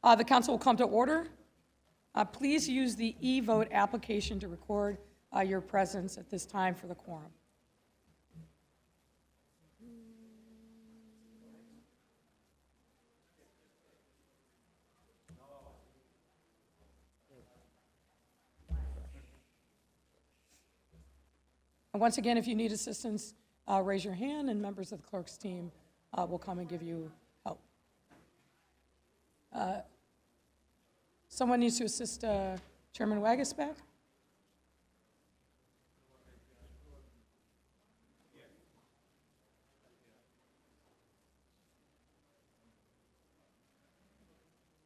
The council will come to order. Please use the e-vote application to record your presence at this time for the quorum. And once again, if you need assistance, raise your hand, and members of the clerk's team will come and give you help. Someone needs to assist Chairman Waggis back.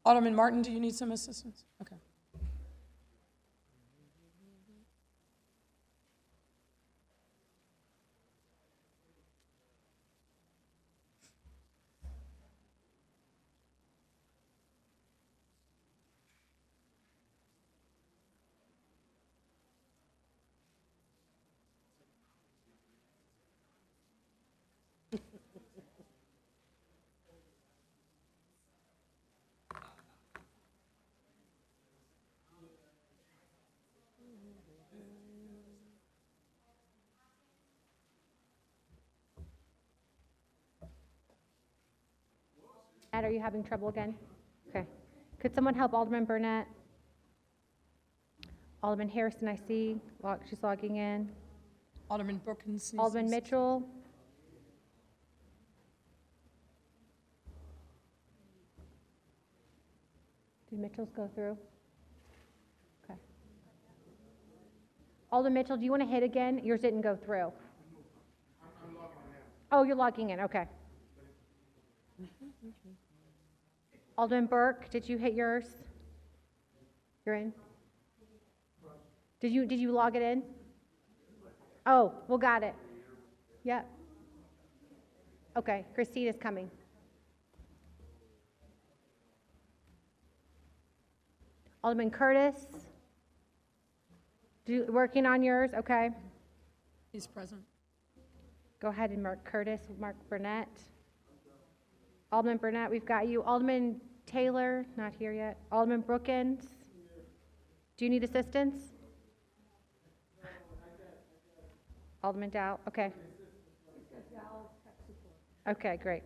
Alderman Martin, do you need some assistance? Okay. Are you having trouble again? Okay. Could someone help Alderman Burnett? Alderman Harrison, I see. She's logging in. Alderman Brookins. Alderman Mitchell. Did Mitchell's go through? Okay. Alderman Mitchell, do you want to hit again? Yours didn't go through. I'm logging in. Oh, you're logging in. Okay. Alderman Burke, did you hit yours? You're in? Did you log it in? Oh, well, got it. Yep. Okay, Christina's coming. Alderman Curtis, working on yours? Okay. He's present. Go ahead and mark Curtis, mark Burnett. Alderman Burnett, we've got you. Alderman Taylor, not here yet. Alderman Brookins, do you need assistance? Alderman Dow, okay. Okay, great.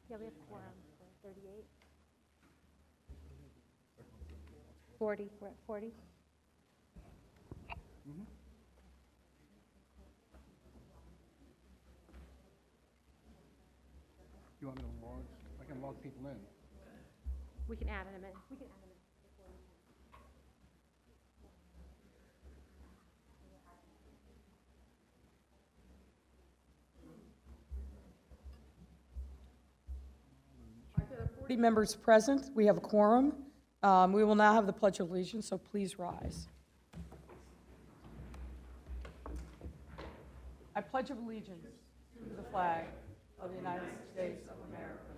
Yeah, we have quorum for 38. 40, we're at 40. You want me to log? I can log people in. We can add in a minute. We can add in a minute. There are 40 members present. We have a quorum. We will now have the Pledge of Allegiance, so please rise. I pledge allegiance to the flag of the United States of America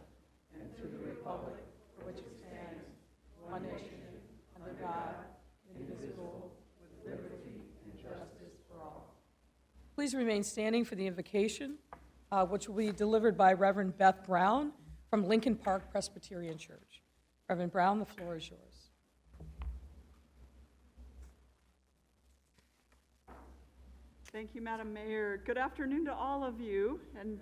and to the republic for which it stands, one nation, under God, indivisible, with liberty and justice for all. Please remain standing for the invocation, which will be delivered by Reverend Beth Brown from Lincoln Park Presbyterian Church. Reverend Brown, the floor is yours. Thank you, Madam Mayor. Good afternoon to all of you, and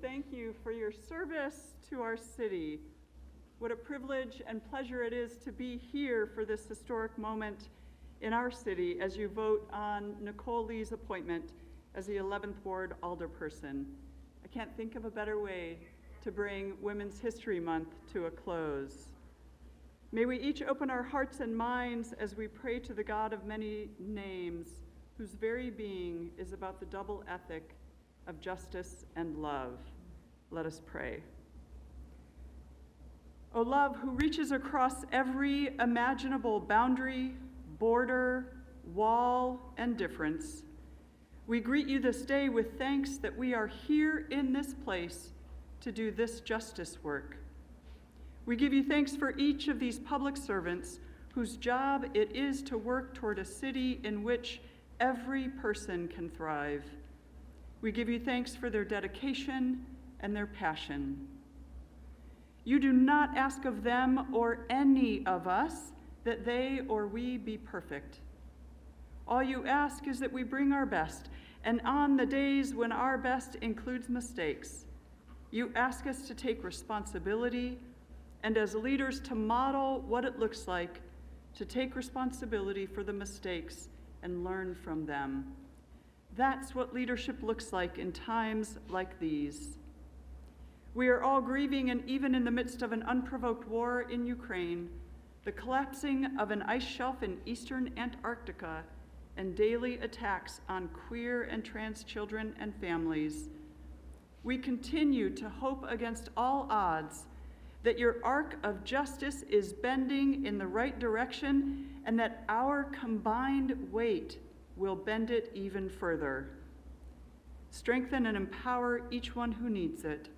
thank you for your service to our city. What a privilege and pleasure it is to be here for this historic moment in our city as you vote on Nicole Lee's appointment as the 11th Ward Alderperson. I can't think of a better way to bring Women's History Month to a close. May we each open our hearts and minds as we pray to the God of many names, whose very being is about the double ethic of justice and love. Let us pray. O love, who reaches across every imaginable boundary, border, wall, and difference, we greet you this day with thanks that we are here in this place to do this justice work. We give you thanks for each of these public servants whose job it is to work toward a city in which every person can thrive. We give you thanks for their dedication and their passion. You do not ask of them or any of us that they or we be perfect. All you ask is that we bring our best, and on the days when our best includes mistakes, you ask us to take responsibility and as leaders to model what it looks like to take responsibility for the mistakes and learn from them. That's what leadership looks like in times like these. We are all grieving, and even in the midst of an unprovoked war in Ukraine, the collapsing of an ice shelf in eastern Antarctica, and daily attacks on queer and trans children and families, we continue to hope against all odds that your arc of justice is bending in the right direction and that our combined weight will bend it even further. Strengthen and empower each one who needs it.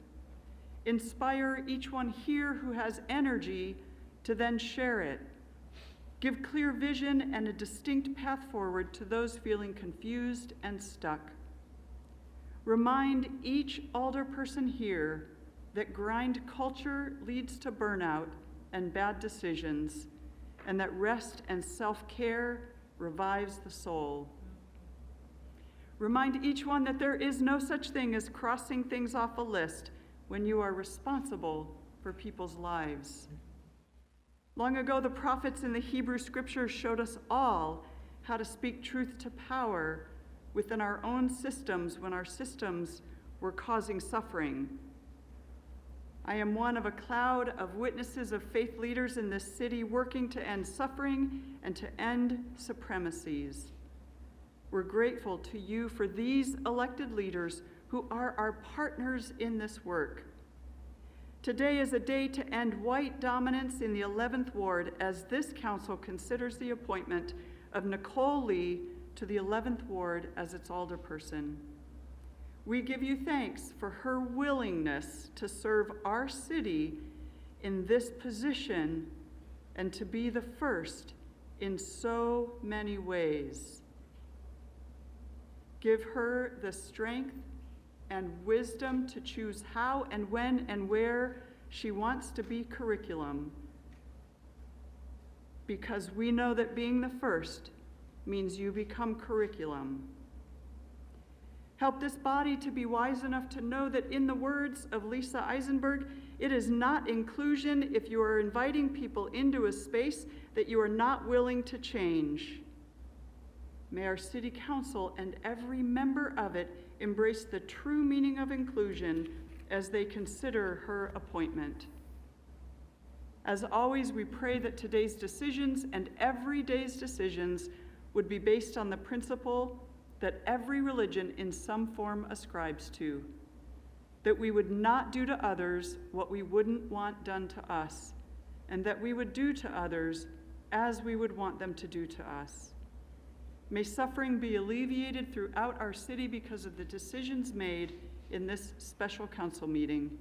Inspire each one here who has energy to then share it. Give clear vision and a distinct path forward to those feeling confused and stuck. Remind each alderperson here that grind culture leads to burnout and bad decisions, and that rest and self-care revives the soul. Remind each one that there is no such thing as crossing things off a list when you are responsible for people's lives. Long ago, the prophets in the Hebrew scriptures showed us all how to speak truth to power within our own systems when our systems were causing suffering. I am one of a cloud of witnesses of faith leaders in this city working to end suffering and to end supremacies. We're grateful to you for these elected leaders who are our partners in this work. Today is a day to end white dominance in the 11th Ward as this council considers the appointment of Nicole Lee to the 11th Ward as its alderperson. We give you thanks for her willingness to serve our city in this position and to be the first in so many ways. Give her the strength and wisdom to choose how and when and where she wants to be curriculum, because we know that being the first means you become curriculum. Help this body to be wise enough to know that, in the words of Lisa Eisenberg, it is not inclusion if you are inviting people into a space that you are not willing to change. May our city council and every member of it embrace the true meaning of inclusion as they consider her appointment. As always, we pray that today's decisions and every day's decisions would be based on the principle that every religion in some form ascribes to, that we would not do to others what we wouldn't want done to us, and that we would do to others as we would want them to do to us. May suffering be alleviated throughout our city because of the decisions made in this special council meeting.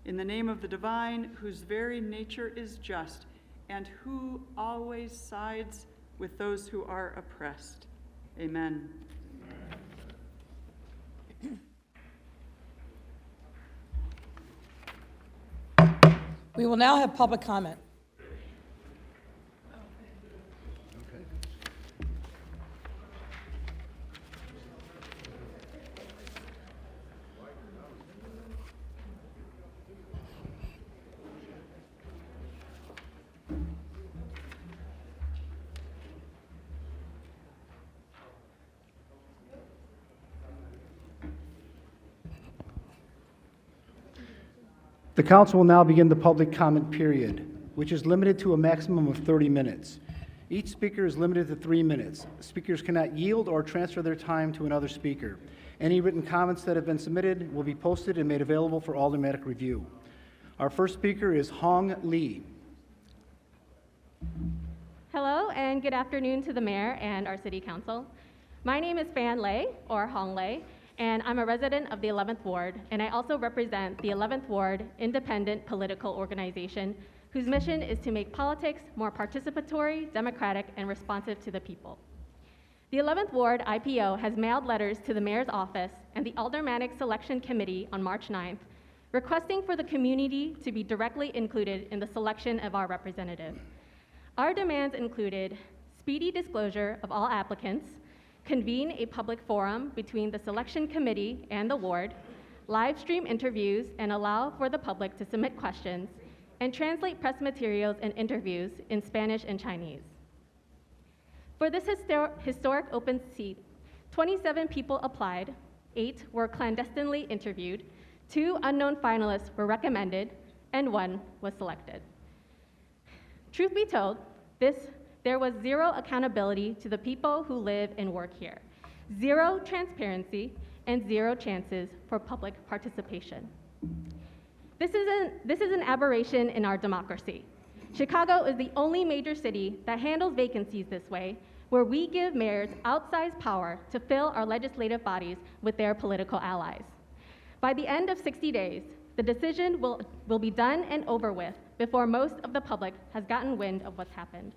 In the name of the divine, whose very nature is just, and who always sides with those who are oppressed. Amen. We will now have public comment. The council will now begin the public comment period, which is limited to a maximum of 30 minutes. Each speaker is limited to 3 minutes. Speakers cannot yield or transfer their time to another speaker. Any written comments that have been submitted will be posted and made available for automatic review. Our first speaker is Hong Lee. Hello and good afternoon to the mayor and our city council. My name is Fan Lei, or Hong Lei, and I'm a resident of the 11th Ward, and I also represent the 11th Ward Independent Political Organization, whose mission is to make politics more participatory, democratic, and responsive to the people. The 11th Ward IPO has mailed letters to the mayor's office and the Aldermanic Selection Committee on March 9th, requesting for the community to be directly included in the selection of our representative. Our demands included speedy disclosure of all applicants, convene a public forum between the selection committee and the ward, live stream interviews and allow for the public to submit questions, and translate press materials and interviews in Spanish and Chinese. For this historic open seat, 27 people applied, 8 were clandestinely interviewed, 2 unknown finalists were recommended, and 1 was selected. Truth be told, there was zero accountability to the people who live and work here, zero transparency, and zero chances for public participation. This is an aberration in our democracy. Chicago is the only major city that handles vacancies this way, where we give mayors outsized power to fill our legislative bodies with their political allies. By the end of 60 days, the decision will be done and over with before most of the public has gotten wind of what's happened.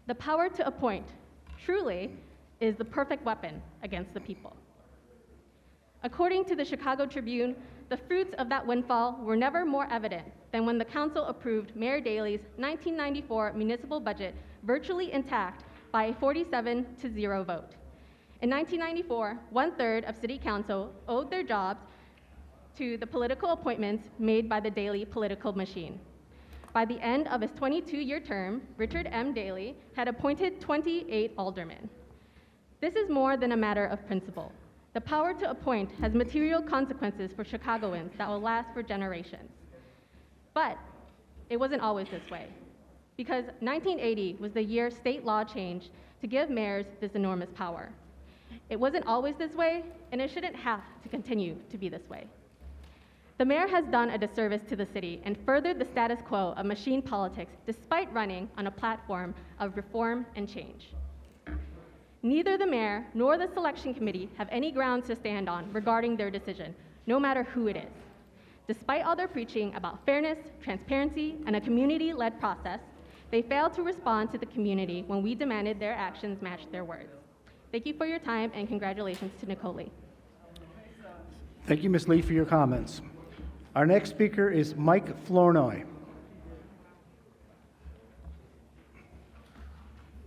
The power to appoint, truly, is the perfect weapon against the people. According to the Chicago Tribune, the fruits of that windfall were never more evident than when the council approved Mayor Daley's 1994 municipal budget virtually intact by a 47-0 vote. In 1994, 1/3 of city council owed their jobs to the political appointments made by the Daley political machine. By the end of his 22-year term, Richard M. Daley had appointed 28 aldermen. This is more than a matter of principle. The power to appoint has material consequences for Chicagoans that will last for generations. But it wasn't always this way, because 1980 was the year state law changed to give mayors this enormous power. It wasn't always this way, and it shouldn't have to continue to be this way. The mayor has done a disservice to the city and furthered the status quo of machine politics despite running on a platform of reform and change. Neither the mayor nor the selection committee have any grounds to stand on regarding their decision, no matter who it is. Despite all their preaching about fairness, transparency, and a community-led process, they failed to respond to the community when we demanded their actions match their words. Thank you for your time, and congratulations to Nicole Lee. Thank you, Ms. Lee, for your comments. Our next speaker is Mike Flournoy.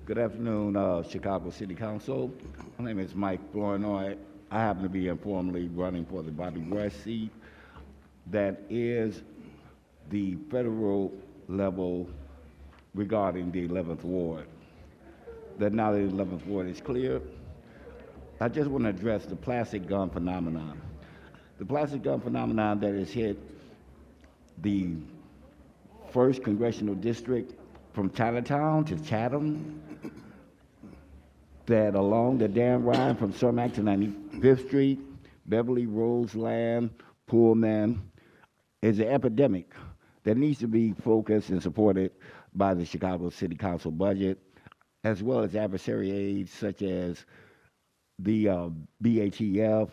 Good afternoon, Chicago City Council. My name is Mike Flournoy. I happen to be informally running for the Bobby West seat. That is the federal level regarding the 11th Ward. That now the 11th Ward is clear, I just want to address the plastic gun phenomenon. The plastic gun phenomenon that has hit the 1st Congressional District from Chinatown to Chatham, that along the Dan Ryan from Cermak to 95th Street, Beverly, Roseland, Pullman, is an epidemic that needs to be focused and supported by the Chicago City Council budget, as well as adversary aids such as the BATF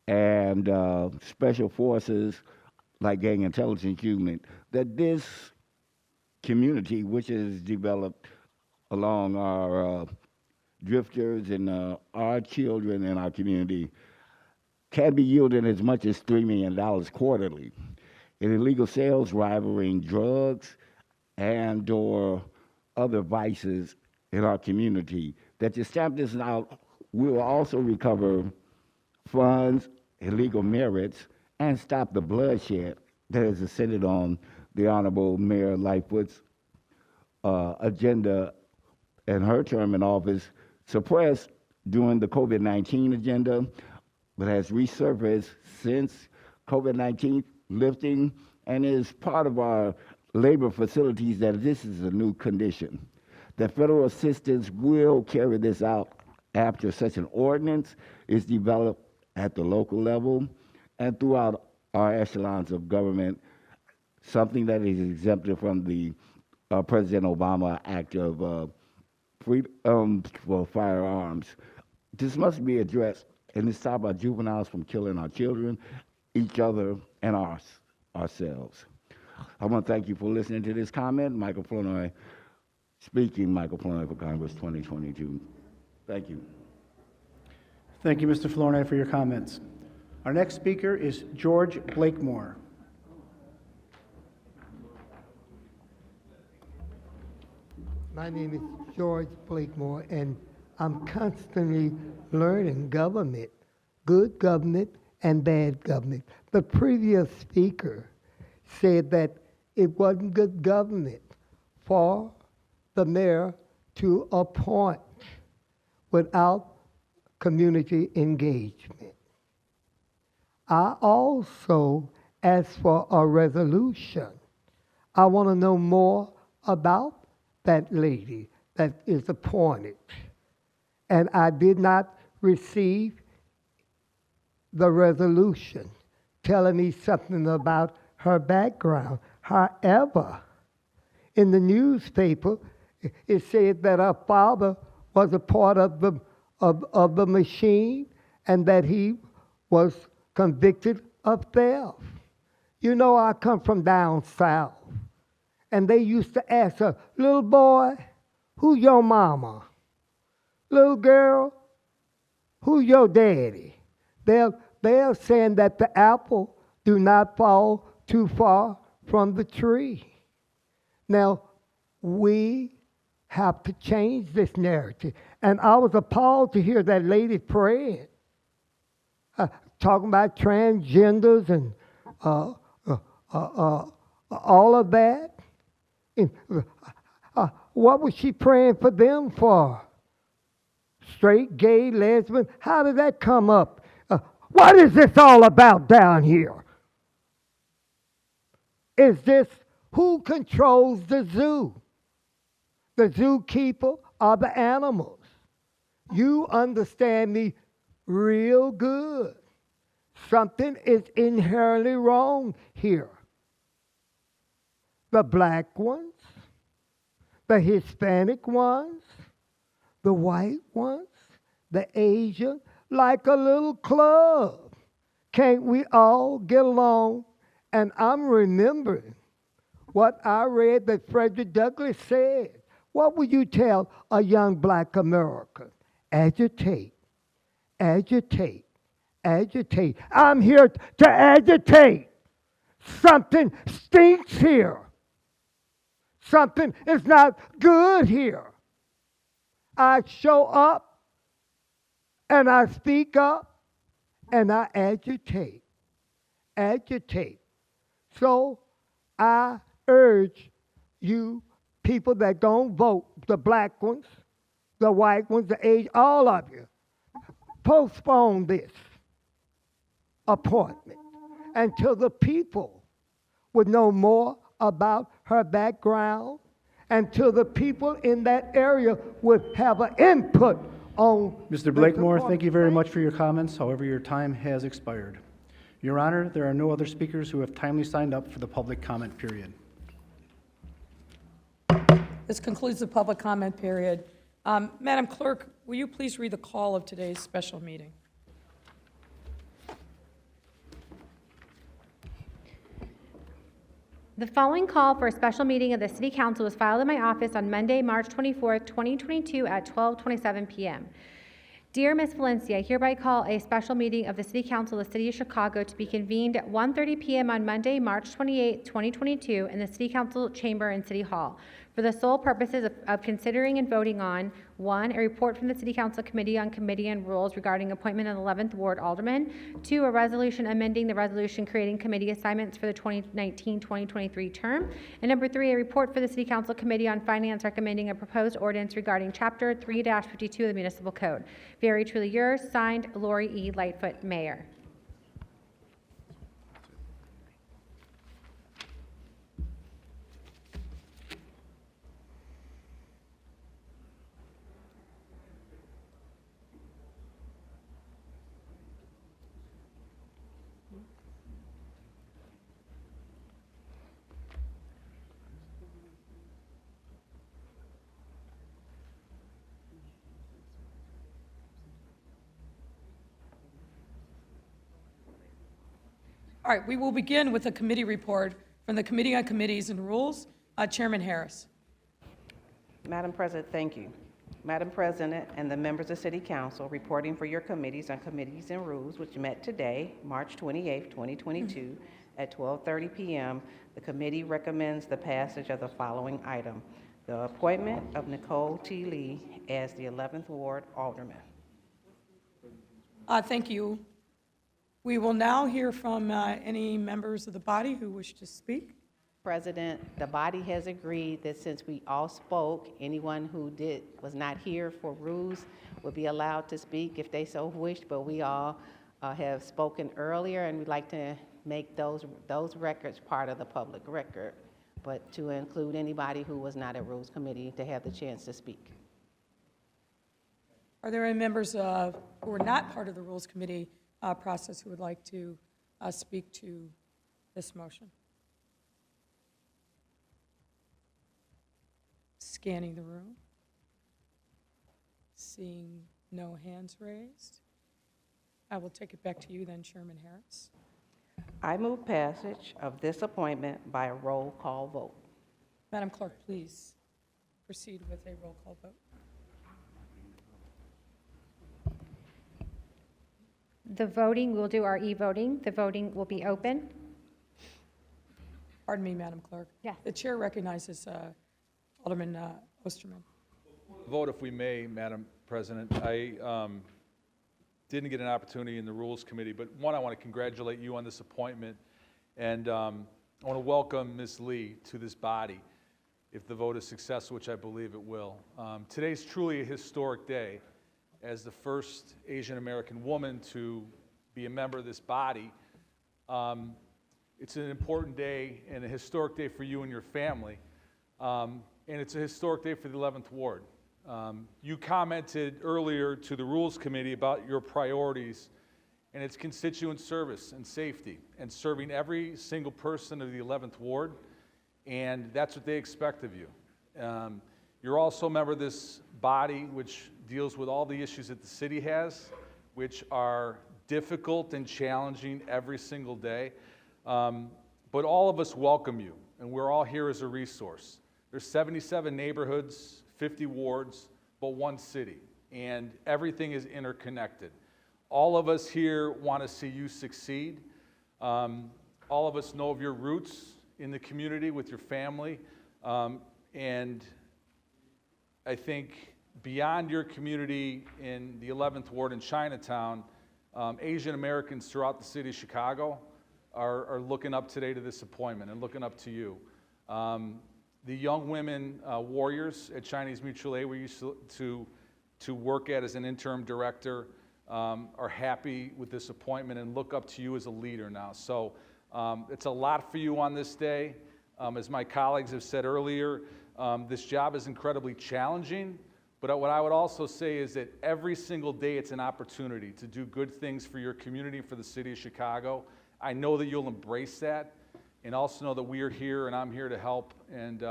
and special forces like Gang Intelligence Unit, that this community, which is developed along our drifters and our children in our community, can be yielding as much as $3 million quarterly in illegal sales rivaling drugs and or other vices in our community. That to stamp this out, we will also recover funds, illegal merits, and stop the bloodshed that is ascended on the Honorable Mayor Lightfoot's agenda in her term in office, suppressed during the COVID-19 agenda, but has resurfaced since COVID-19 lifting, and is part of our labor facilities that this is a new condition. That federal assistance will carry this out after such an ordinance is developed at the local level and throughout our echelons of government, something that is exempted from the President Obama Act of freedom for firearms. This must be addressed and to stop our juveniles from killing our children, each other, and ourselves. I want to thank you for listening to this comment. Michael Flournoy speaking, Michael Flournoy for Congress 2022. Thank you. Thank you, Mr. Flournoy, for your comments. Our next speaker is George Blakemore. My name is George Blakemore, and I'm constantly learning government, good government and bad government. The previous speaker said that it wasn't good government for the mayor to appoint without community engagement. I also asked for a resolution. I want to know more about that lady that is appointed. And I did not receive the resolution telling me something about her background. However, in the newspaper, it said that her father was a part of the machine and that he was convicted of theft. You know, I come from down south, and they used to ask her, little boy, who your mama? Little girl, who your daddy? They're saying that the apple do not fall too far from the tree. Now, we have to change this narrative. And I was appalled to hear that lady praying, talking about transgenders and all of that. What was she praying for them for? Straight, gay, lesbian? How did that come up? What is this all about down here? Is this who controls the zoo? The zookeeper or the animals? You understand me real good. Something is inherently wrong here. The black ones, the Hispanic ones, the white ones, the Asian, like a little club. Can't we all get along? And I'm remembering what I read that Frederick Douglass said. What would you tell a young black American? Agitate, agitate, agitate. I'm here to agitate. Something stinks here. Something is not good here. I show up and I speak up and I agitate. Agitate. So I urge you people that don't vote, the black ones, the white ones, the Asian, all of you, postpone this appointment until the people would know more about her background, until the people in that area would have an input on Mr. Blakemore, thank you very much for your comments. However, your time has expired. Your Honor, there are no other speakers who have timely signed up for the public comment period. This concludes the public comment period. Madam Clerk, will you please read the call of today's special meeting? The following call for a special meeting of the City Council was filed in my office on Monday, March 24th, 2022 at 12:27 p.m. Dear Ms. Valencia, I hereby call a special meeting of the City Council of the City of Chicago to be convened at 1:30 p.m. on Monday, March 28, 2022 in the City Council chamber in City Hall for the sole purposes of considering and voting on 1, a report from the City Council Committee on Committee and Rules regarding appointment of the 11th Ward Alderman, 2, a resolution amending the resolution creating committee assignments for the 2019-2023 term, and number 3, a report for the City Council Committee on Finance recommending a proposed ordinance regarding Chapter 3-52 of the Municipal Code. Very truly yours, signed, Lori E. Lightfoot, Mayor. All right, we will begin with a committee report from the Committee on Committees and Rules. Chairman Harris. Madam President, thank you. Madam President and the members of City Council, reporting for your committees on Committees and Rules, which met today, March 28, 2022, at 12:30 p.m., the committee recommends the passage of the following item: the appointment of Nicole T. Lee as the 11th Ward Alderman. Thank you. We will now hear from any members of the body who wish to speak. President, the body has agreed that since we all spoke, anyone who was not here for rules would be allowed to speak if they so wished, but we all have spoken earlier, and we'd like to make those records part of the public record, but to include anybody who was not at Rules Committee to have the chance to speak. Are there any members who are not part of the Rules Committee process who would like to speak to this motion? Scanning the room. Seeing no hands raised. I will take it back to you then, Chairman Harris. I move passage of this appointment by a roll call vote. Madam Clerk, please proceed with a roll call vote. The voting, we'll do our e-voting. The voting will be open. Pardon me, Madam Clerk. Yes. The chair recognizes Alderman Osterman. Vote, if we may, Madam President. I didn't get an opportunity in the Rules Committee, but one, I want to congratulate you on this appointment, and I want to welcome Ms. Lee to this body if the vote is successful, which I believe it will. Today's truly a historic day. As the first Asian American woman to be a member of this body, it's an important day and a historic day for you and your family. And it's a historic day for the 11th Ward. You commented earlier to the Rules Committee about your priorities, and it's constituent service and safety, and serving every single person of the 11th Ward, and that's what they expect of you. You're also a member of this body which deals with all the issues that the city has, which are difficult and challenging every single day. But all of us welcome you, and we're all here as a resource. There's 77 neighborhoods, 50 wards, but one city, and everything is interconnected. All of us here want to see you succeed. All of us know of your roots in the community with your family, and I think beyond your community in the 11th Ward in Chinatown, Asian Americans throughout the city of Chicago are looking up today to this appointment and looking up to you. The young women warriors at Chinese Mutual Aid we used to work at as an interim director are happy with this appointment and look up to you as a leader now. So it's a lot for you on this day. As my colleagues have said earlier, this job is incredibly challenging, but what I would also say is that every single day it's an opportunity to do good things for your community, for the city of Chicago. I know that you'll embrace that, and also know that we are here and I'm here to help. And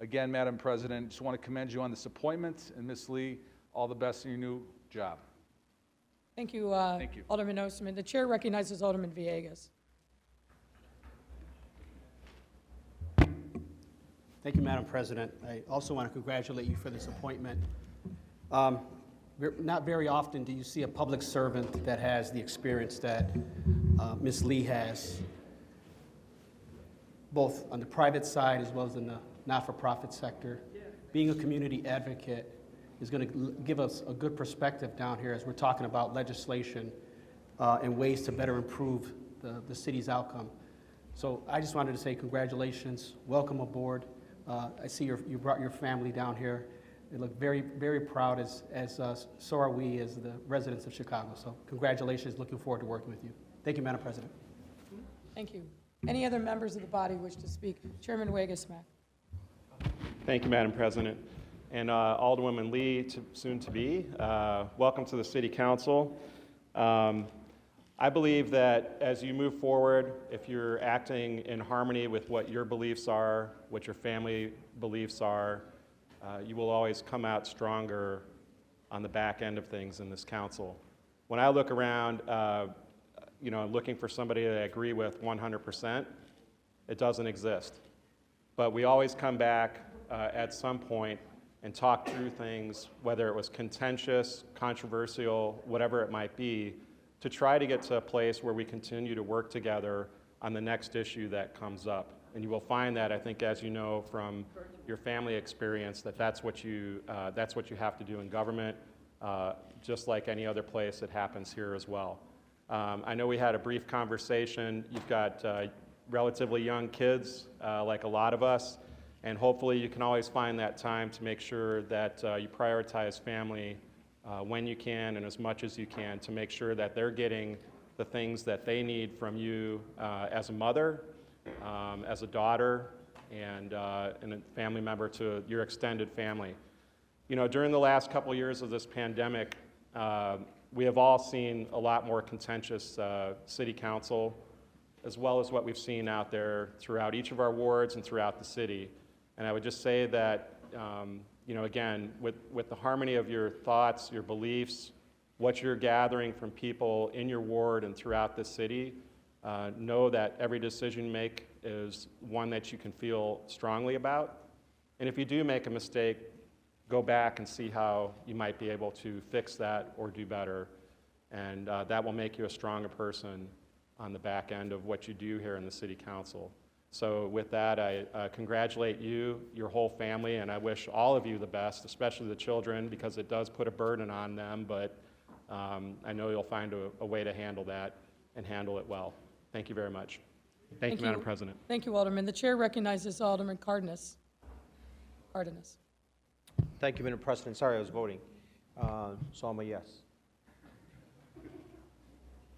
again, Madam President, just want to commend you on this appointment, and Ms. Lee, all the best in your new job. Thank you, Thank you. Alderman Osterman. The chair recognizes Alderman Villegas. Thank you, Madam President. I also want to congratulate you for this appointment. Not very often do you see a public servant that has the experience that Ms. Lee has, both on the private side as well as in the not-for-profit sector. Being a community advocate is going to give us a good perspective down here as we're talking about legislation and ways to better improve the city's outcome. So I just wanted to say congratulations, welcome aboard. I see you brought your family down here. They look very, very proud, as so are we as the residents of Chicago. So congratulations, looking forward to working with you. Thank you, Madam President. Thank you. Any other members of the body wish to speak? Chairman Wagasmack. Thank you, Madam President. And Alderwoman Lee, soon to be, welcome to the City Council. I believe that as you move forward, if you're acting in harmony with what your beliefs are, what your family beliefs are, you will always come out stronger on the back end of things in this council. When I look around, looking for somebody that I agree with 100%. It doesn't exist. But we always come back at some point and talk through things, whether it was contentious, controversial, whatever it might be, to try to get to a place where we continue to work together on the next issue that comes up. And you will find that, I think, as you know from your family experience, that's what you have to do in government, just like any other place that happens here as well. I know we had a brief conversation. You've got relatively young kids, like a lot of us, and hopefully you can always find that time to make sure that you prioritize family when you can and as much as you can to make sure that they're getting the things that they need from you as a mother, as a daughter, and a family member to your extended family. During the last couple of years of this pandemic, we have all seen a lot more contentious city council, as well as what we've seen out there throughout each of our wards and throughout the city. And I would just say that, again, with the harmony of your thoughts, your beliefs, what you're gathering from people in your ward and throughout the city, know that every decision you make is one that you can feel strongly about. And if you do make a mistake, go back and see how you might be able to fix that or do better. And that will make you a stronger person on the back end of what you do here in the City Council. So with that, I congratulate you, your whole family, and I wish all of you the best, especially the children, because it does put a burden on them, but I know you'll find a way to handle that and handle it well. Thank you very much. Thank you, Madam President. Thank you, Alderman. The chair recognizes Alderman Cardenas. Thank you, Madam President. Sorry, I was voting. So I'm a yes.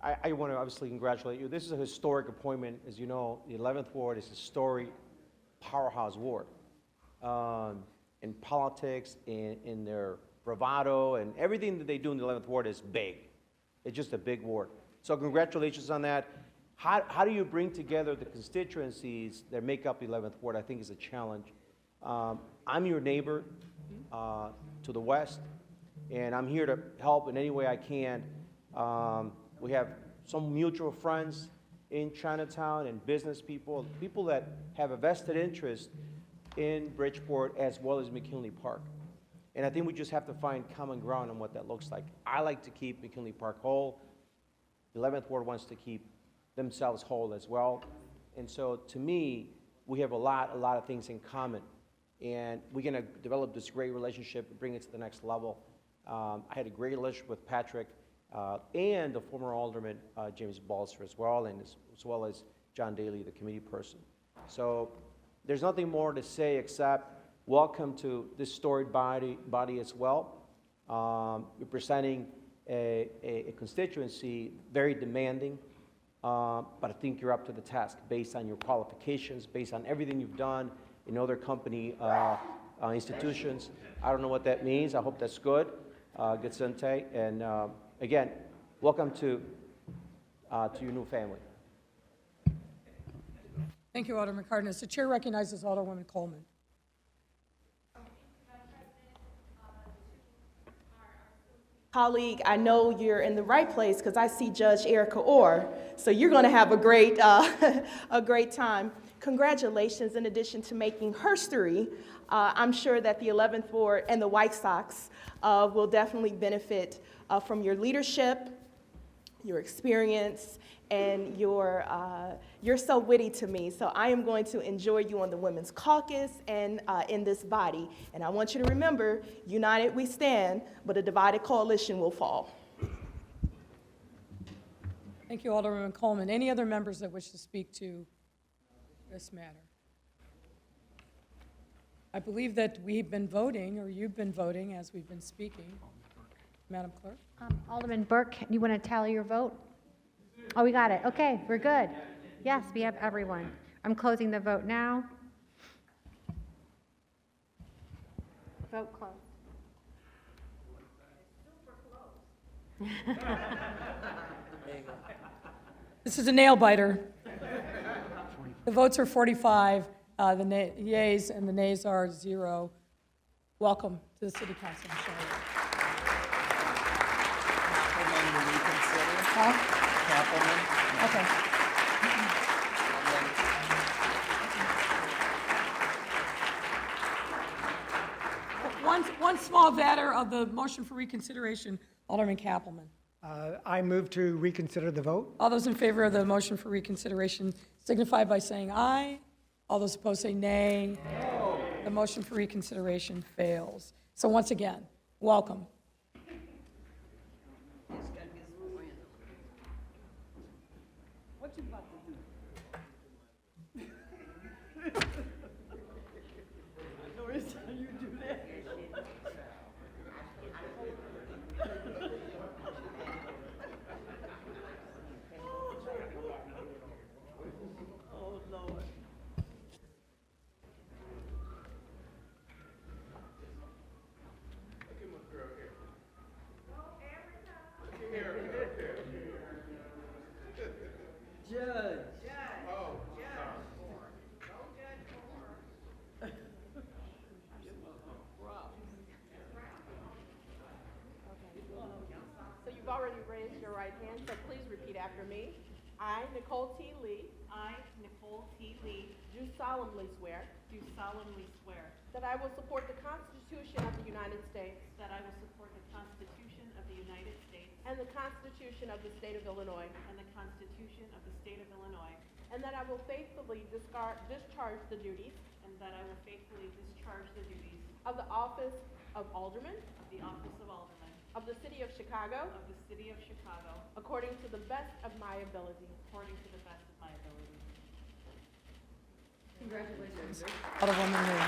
I want to obviously congratulate you. This is a historic appointment. As you know, the 11th Ward is a historic powerhouse ward. In politics, in their bravado, and everything that they do in the 11th Ward is big. It's just a big ward. So congratulations on that. How do you bring together the constituencies that make up the 11th Ward? I think is a challenge. I'm your neighbor to the west, and I'm here to help in any way I can. We have some mutual friends in Chinatown and business people that have a vested interest in Bridgeport as well as McKinley Park. And I think we just have to find common ground on what that looks like. I like to keep McKinley Park whole. The 11th Ward wants to keep themselves whole as well. And so to me, we have a lot of things in common. And we're gonna develop this great relationship and bring it to the next level. I had a great relationship with Patrick and the former Alderman, James Balser as well, and as well as John Daly, the committee person. So there's nothing more to say except welcome to this storied body as well. Representing a constituency very demanding, but I think you're up to the task based on your qualifications, based on everything you've done in other company institutions. I don't know what that means. I hope that's good. Good Sente. And again, welcome to your new family. Thank you, Alderman Cardenas. The chair recognizes Alderwoman Coleman. Colleague, I know you're in the right place because I see Judge Erica Orr, so you're going to have a great, a great time. Congratulations, in addition to making history, I'm sure that the 11th Ward and the White Sox will definitely benefit from your leadership, your experience, and you're so witty to me. So I am going to enjoy you on the Women's Caucus and in this body. And I want you to remember, united we stand, but a divided coalition will fall. Thank you, Alderwoman Coleman. Any other members that wish to speak to this matter? I believe that we've been voting, or you've been voting as we've been speaking. Madam Clerk? Alderman Burke, you want to tally your vote? Oh, we got it. Okay, we're good. Yes, we have everyone. I'm closing the vote now. Vote closed. This is a nail biter. The votes are 45, the yeas and the nays are 0. Welcome to the City Council of Charlotte. Councilman, will you consider? Appleman. Okay. One small matter of the motion for reconsideration, Alderman Kappelman. I move to reconsider the vote. All those in favor of the motion for reconsideration signify by saying aye. All those opposed say nay. No. The motion for reconsideration fails. So once again, welcome. What you about to do? I know it's how you do that. Oh, Lord. Judge. So you've already raised your right hand, so please repeat after me. I, Nicole T. Lee, I, Nicole T. Lee, do solemnly swear do solemnly swear that I will support the Constitution of the United States that I will support the Constitution of the United States and the Constitution of the State of Illinois, and the Constitution of the State of Illinois, and that I will faithfully discharge the duties and that I will faithfully discharge the duties of the office of Alderman of the office of Alderman of the City of Chicago of the City of Chicago according to the best of my ability. according to the best of my ability. Congratulations, Alderwoman Lee.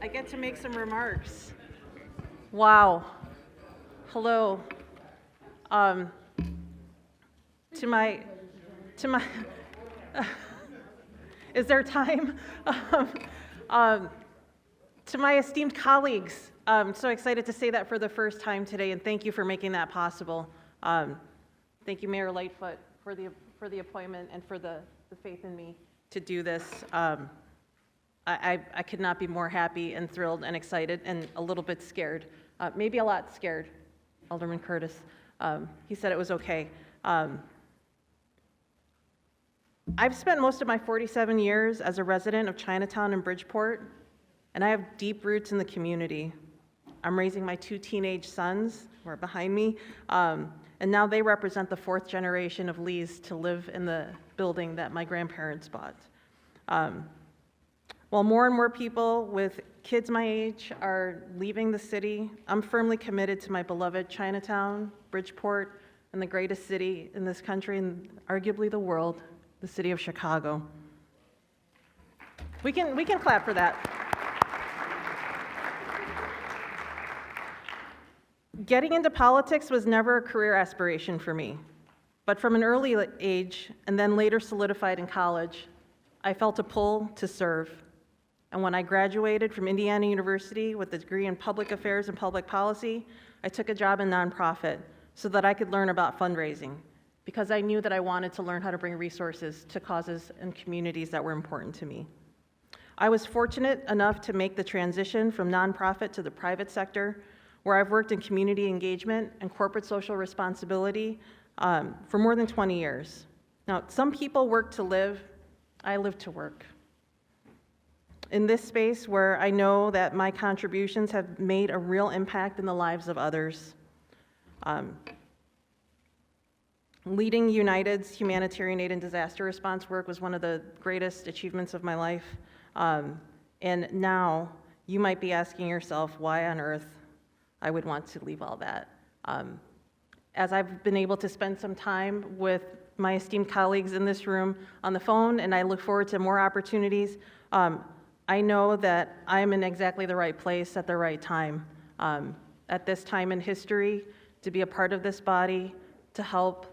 I get to make some remarks. Wow. Hello. To my, is there time? To my esteemed colleagues, I'm so excited to say that for the first time today, and thank you for making that possible. Thank you, Mayor Lightfoot, for the appointment and for the faith in me to do this. I could not be more happy and thrilled and excited and a little bit scared, maybe a lot scared. Alderman Curtis, he said it was okay. I've spent most of my 47 years as a resident of Chinatown and Bridgeport, and I have deep roots in the community. I'm raising my 2 teenage sons, who are behind me, and now they represent the 4th generation of Lees to live in the building that my grandparents bought. While more and more people with kids my age are leaving the city, I'm firmly committed to my beloved Chinatown, Bridgeport, and the greatest city in this country and arguably the world, the city of Chicago. We can clap for that. Getting into politics was never a career aspiration for me, but from an early age and then later solidified in college, I felt a pull to serve. And when I graduated from Indiana University with a degree in public affairs and public policy, I took a job in nonprofit so that I could learn about fundraising, because I knew that I wanted to learn how to bring resources to causes and communities that were important to me. I was fortunate enough to make the transition from nonprofit to the private sector, where I've worked in community engagement and corporate social responsibility for more than 20 years. Now, some people work to live, I live to work. In this space where I know that my contributions have made a real impact in the lives of others. Leading United's humanitarian aid and disaster response work was one of the greatest achievements of my life. And now you might be asking yourself why on earth I would want to leave all that. As I've been able to spend some time with my esteemed colleagues in this room on the phone, and I look forward to more opportunities, I know that I'm in exactly the right place at the right time, at this time in history, to be a part of this body, to help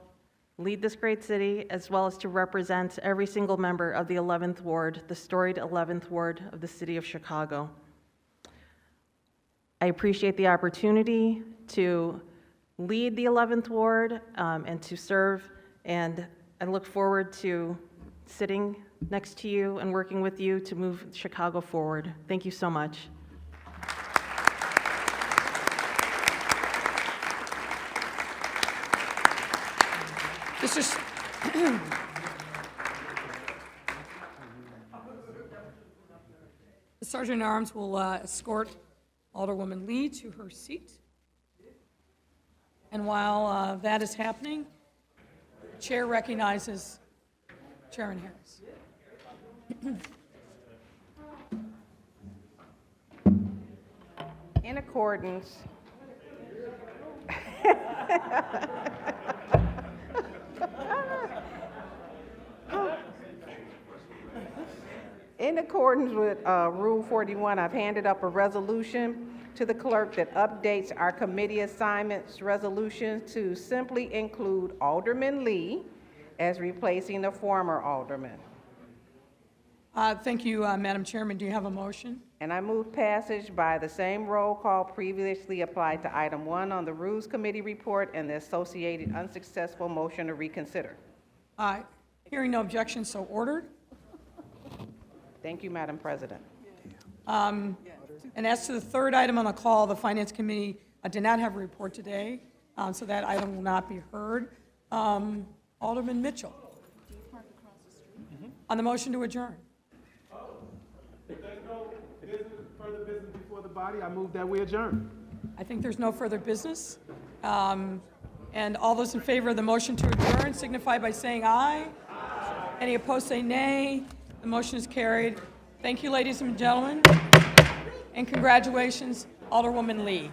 lead this great city, as well as to represent every single member of the 11th Ward, the storied 11th Ward of the city of Chicago. I appreciate the opportunity to lead the 11th Ward and to serve, and I look forward to sitting next to you and working with you to move Chicago forward. Thank you so much. The Sergeant-at-Arms will escort Alderwoman Lee to her seat. And while that is happening, the Chair recognizes Chairman Harris. In accordance in accordance with Rule 41, I've handed up a resolution to the clerk that updates our committee assignments resolution to simply include Alderman Lee as replacing the former alderman. Thank you, Madam Chairman. Do you have a motion? And I move passage by the same roll call previously applied to item 1 on the Rules Committee report and the associated unsuccessful motion to reconsider. Hearing no objection, so ordered. Thank you, Madam President. And as to the third item on the call, the Finance Committee did not have a report today, so that item will not be heard. Alderman Mitchell. On the motion to adjourn. If there's no further business before the body, I move that we adjourn. I think there's no further business. And all those in favor of the motion to adjourn signify by saying aye. Any opposed say nay. The motion is carried. Thank you, ladies and gentlemen. And congratulations, Alderwoman Lee.